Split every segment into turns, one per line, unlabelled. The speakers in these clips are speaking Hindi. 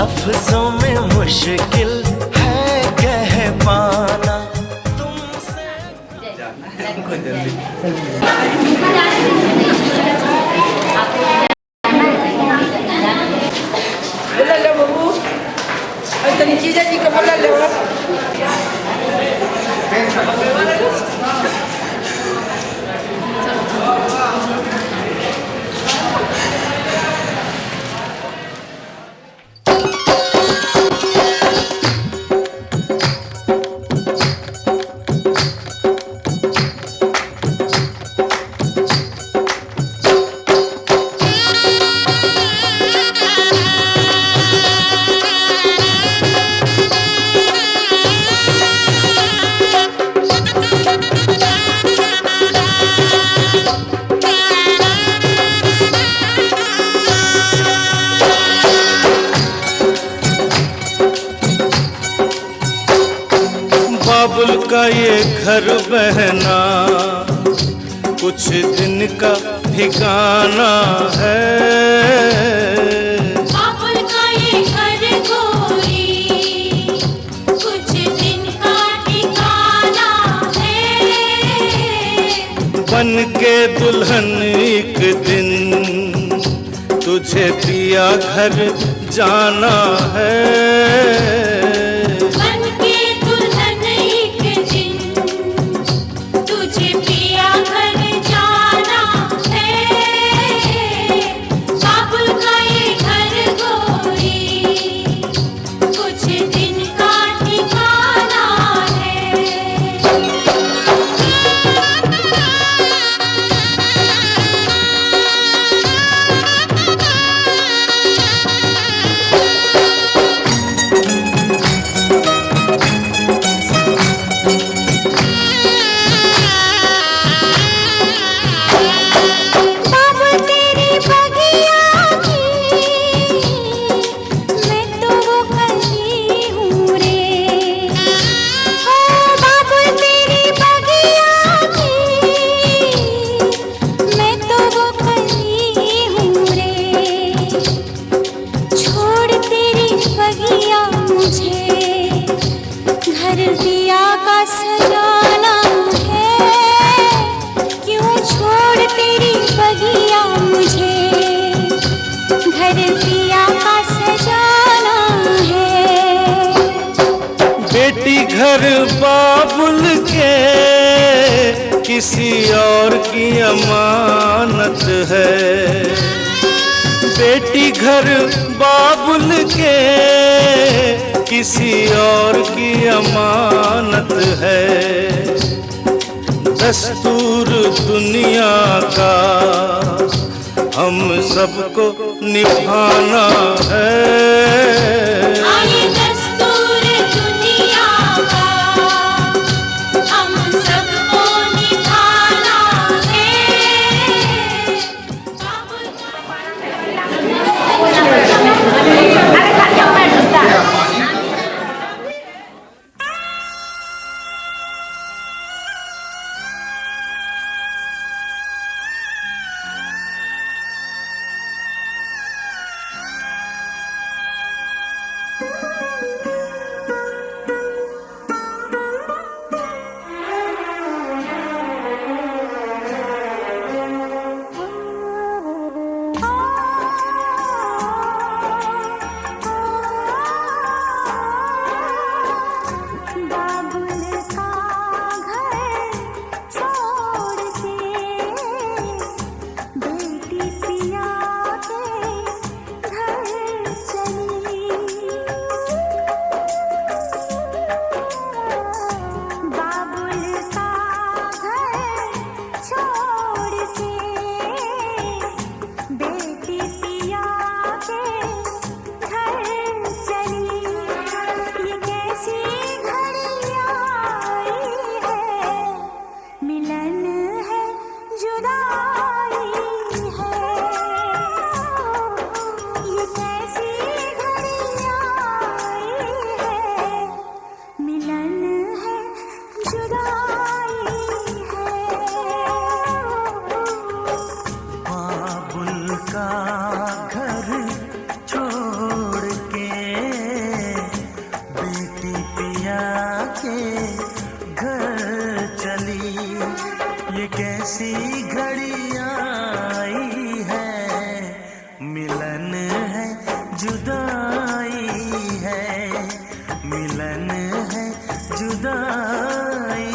लफ्जों में मुश्किल है कह पाना तुमसे।
बोला लो बाबू, और तनी जीजा जी को बोला लो।
बाबुल का ये घर बहना कुछ दिन का ठिकाना है।
बाबुल का ये घर गोरी कुछ दिन का ठिकाना है।
बन के दुल्हन एक दिन तुझे पिया घर जाना है। घर बाबुल के किसी और की अमानत है। बेटी घर बाबुल के किसी और की अमानत है। दस्तूर दुनिया का हम सबको निभाना है।
जुदाई है, मिलन है जुदाई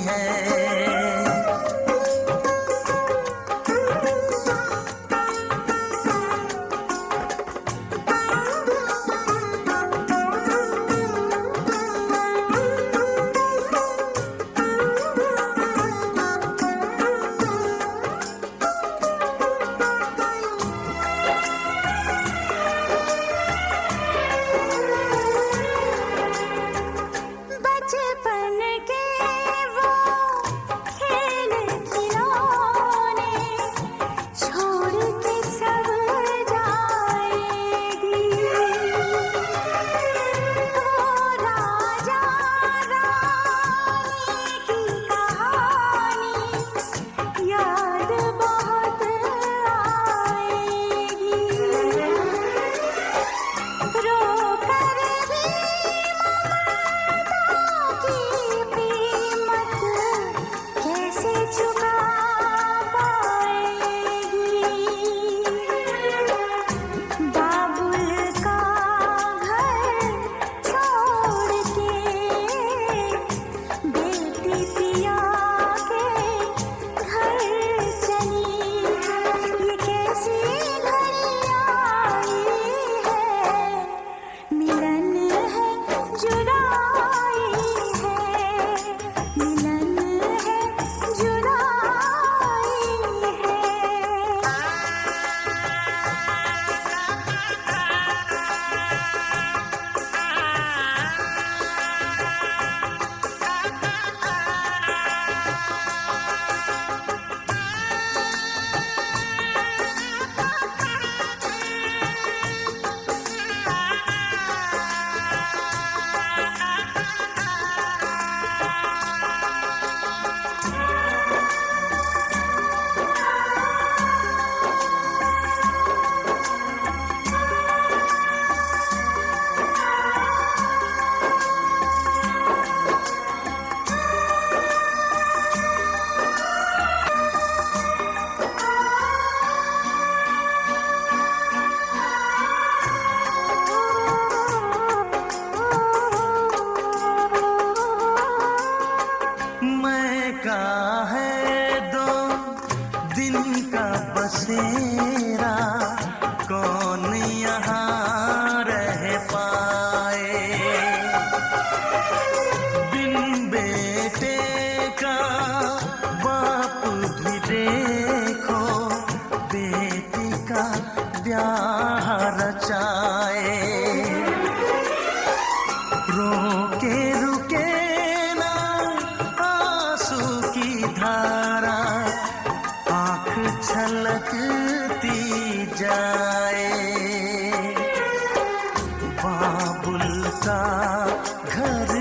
है।
बचपन के वो खेल खिलौने छोड़ के सब जाएगी। वो राजा रानी की कहानी याद बहुत आएगी। रो कर भी की कीमत कैसे चुका पाएगी। बाबुल का घर छोड़ के बेटी पिया के घर चली। ये कैसी घड़ी आई है, मिलन है जुदाई है, मिलन है जुदाई है।
मैं का है दो दिन का बसेरा, कौन यहाँ रह पाए। बिन बेटे का बाप भी देखो, बेटी का ब्याह रचाए। रोके रुके ना आंसू की धारा, आँख छलकती जाए। बाबुल का घर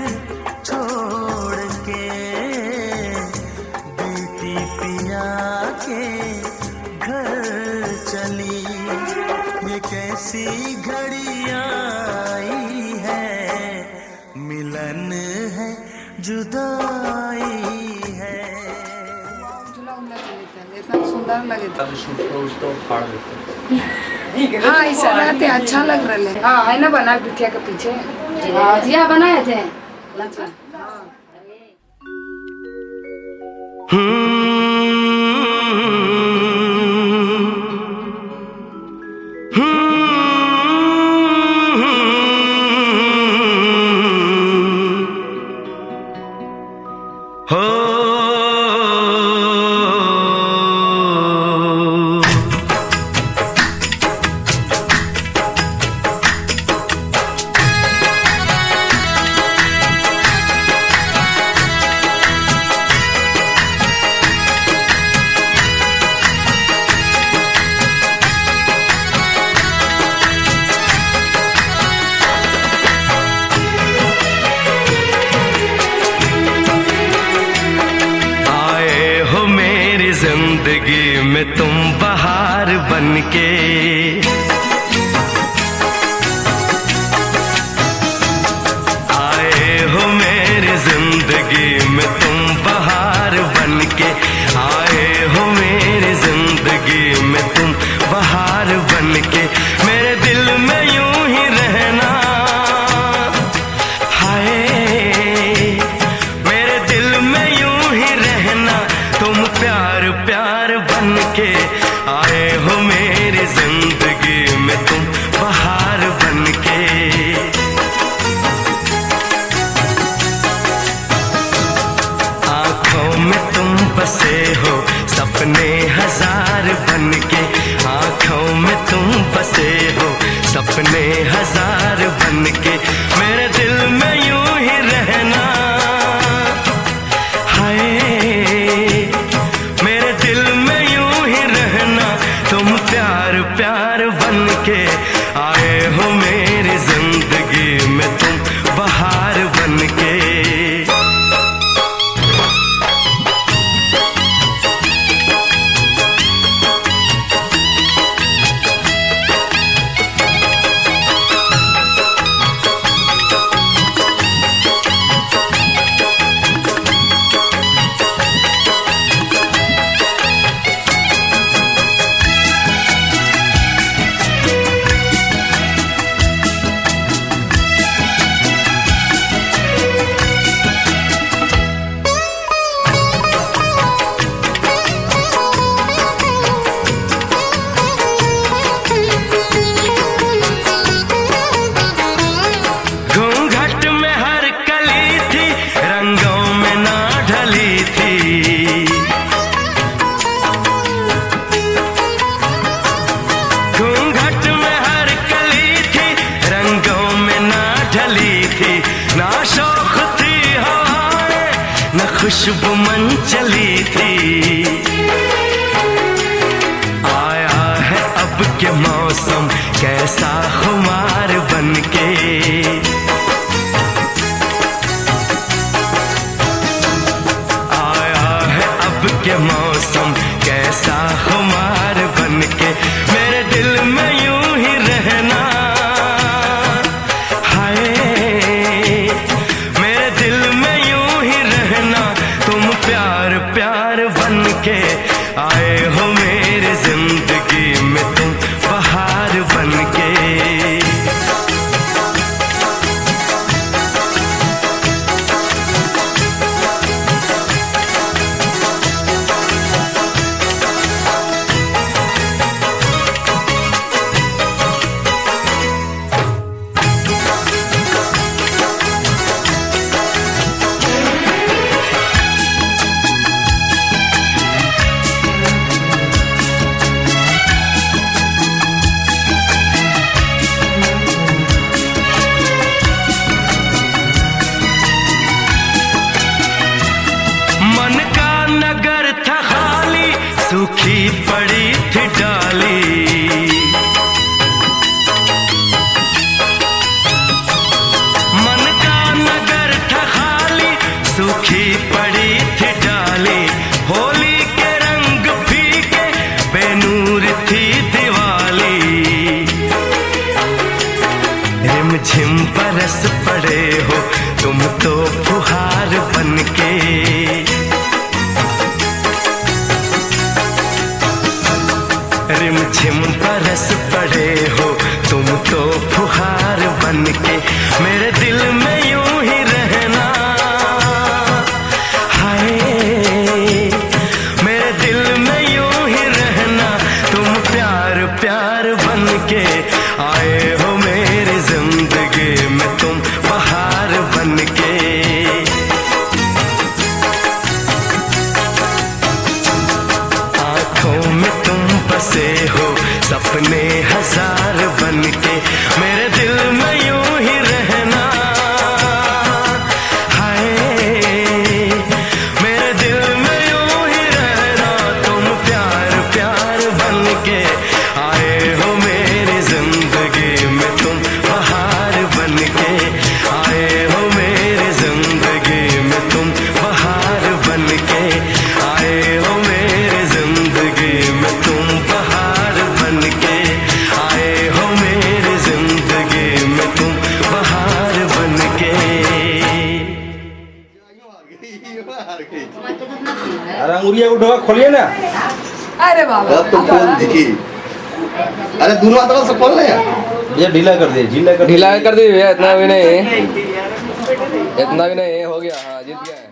छोड़ के बेटी पिया के घर चली। ये कैसी घड़ी आई है, मिलन है जुदाई है।
इतना सुंदर लगे था।
उसको फाड़ देते
हाँ ऐसा रहते अच्छा लग रहे। हाँ है ना बना बिटिया के पीछे जिया बनाए थे।
हो जिंदगी में तुम बहार बनके, आए हो मेरी जिंदगी में तुम बहार बनके, आए हो मेरी जिंदगी में तुम बहार बनके। मेरे दिल में यूं सपने हजार बन के मेरे दिल में यूं ही रहना। हाय मेरे दिल में यूं ही रहना, तुम प्यार प्यार बन के आए हो मेरी जिंदगी में, तुम बहार बन के। खुशबू मन चली थी, आया है अब के मौसम कैसा खुमार बन के। आया है अब के मौसम कैसा खुमार बन के, मेरे दिल में यूं ही रहना। हाय मेरे दिल में यूं ही रहना, तुम प्यार प्यार बन के आए हो मेरी जिंदगी में, तुम बहार बन के। सूखी पड़ी थी डाली, मन का नगर था खाली, सूखी पड़ी थी डाली। होली के रंग फीके बेनूर थी दिवाली, रिमझिम बरस पड़े हो तुम तो फुहार बन के। रिमझिम बरस पड़े हो तुम तो फुहार बन के, मेरे दिल में यूं ही रहना। हाय मेरे दिल में यूं ही रहना, तुम प्यार प्यार बन के आए हो मेरी जिंदगी में, तुम बहार बन के। आँखों में तुम बसे हो सपने हजार बन के, मेरे दिल में यूं ही रहना। हाय मेरे दिल में यूं ही रहना, तुम प्यार प्यार बन के आए हो मेरी जिंदगी में, तुम बहार बन के आए हो मेरी जिंदगी में, तुम बहार बन के आए हो मेरी जिंदगी में, तुम बहार बन के आए हो मेरी जिंदगी में, तुम बहार बन के।
अरे अंगुरिया को ढोका खोलिए ना।
अरे बाबा
तो खोल दिखी। अरे दोनों हाथों से खोल ले यार।
ये ढीला कर दे,
ढीला कर दी भैया, इतना भी नहीं, इतना भी नहीं, हो गया। हाँ जीत गया।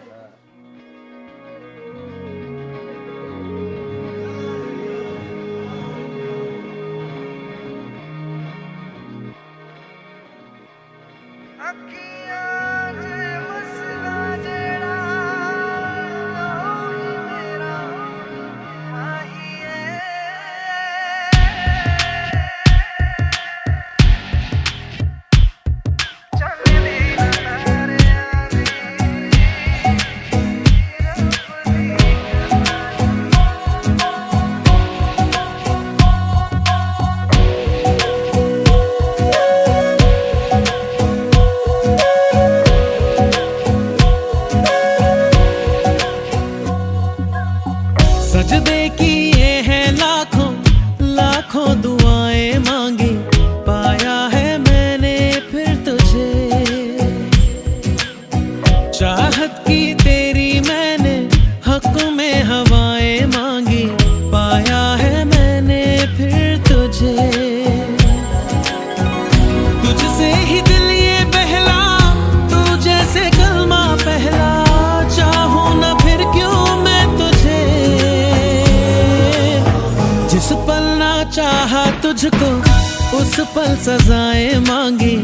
मुझको उस पल सजाएं मांगी,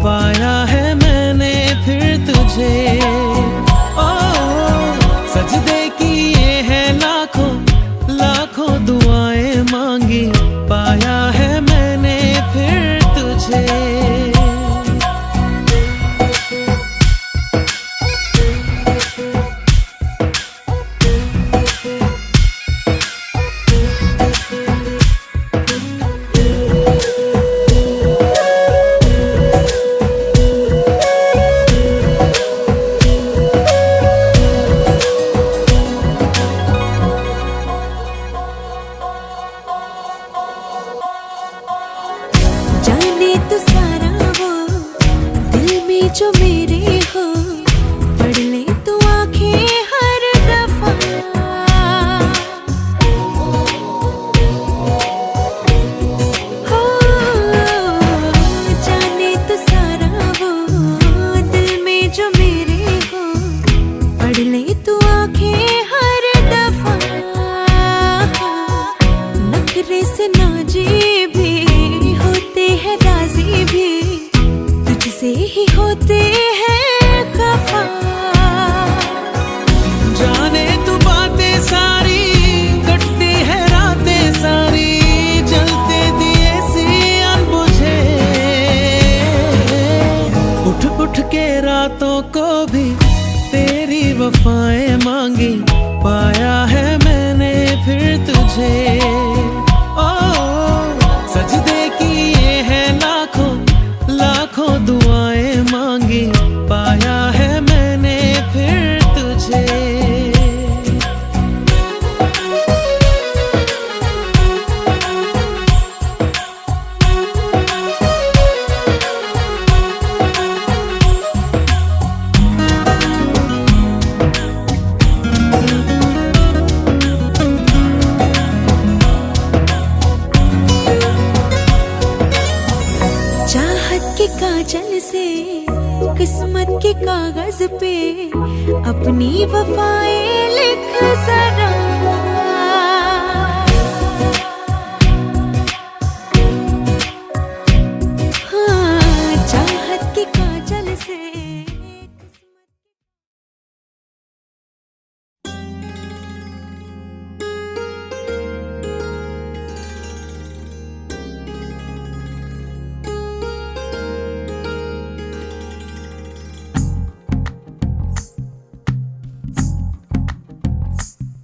पाया है मैंने फिर तुझे। ओ सजदे किए हैं लाखों लाखों दुआएं मांगी, पाया है मैंने फिर तुझे।
जाने तो सारा वो दिल में जो मेरे हो, पढ़ ले तो आंखें हर दफा। हो जाने तो सारा वो दिल में जो मेरे हो, पढ़ ले तो आंखें हर दफा। नखरे से नाजी भी होते हैं, राजी भी तुझसे ही होते हैं खफा।
जाने तू बातें सारी, कटती है रातें सारी, जलते दिए सी अनबुझे। उठ उठ के रातों को भी तेरी वफाएं मांगी, पाया है मैंने फिर तुझे। ओ सजदे किए हैं लाखों लाखों दुआएं मांगी, पाया है मैंने फिर तुझे।
चाहत के काजल से किस्मत के कागज पे अपनी वफाएं लिख जरा। हाँ चाहत के काजल से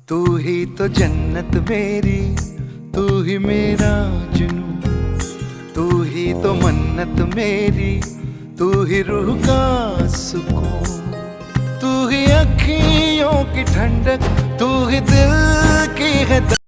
तू ही तो जन्नत मेरी, तू ही मेरा जुनून, तू ही तो मन्नत मेरी, तू ही रूह का सुकून, तू ही अखियों की ठंडक, तू ही दिल की है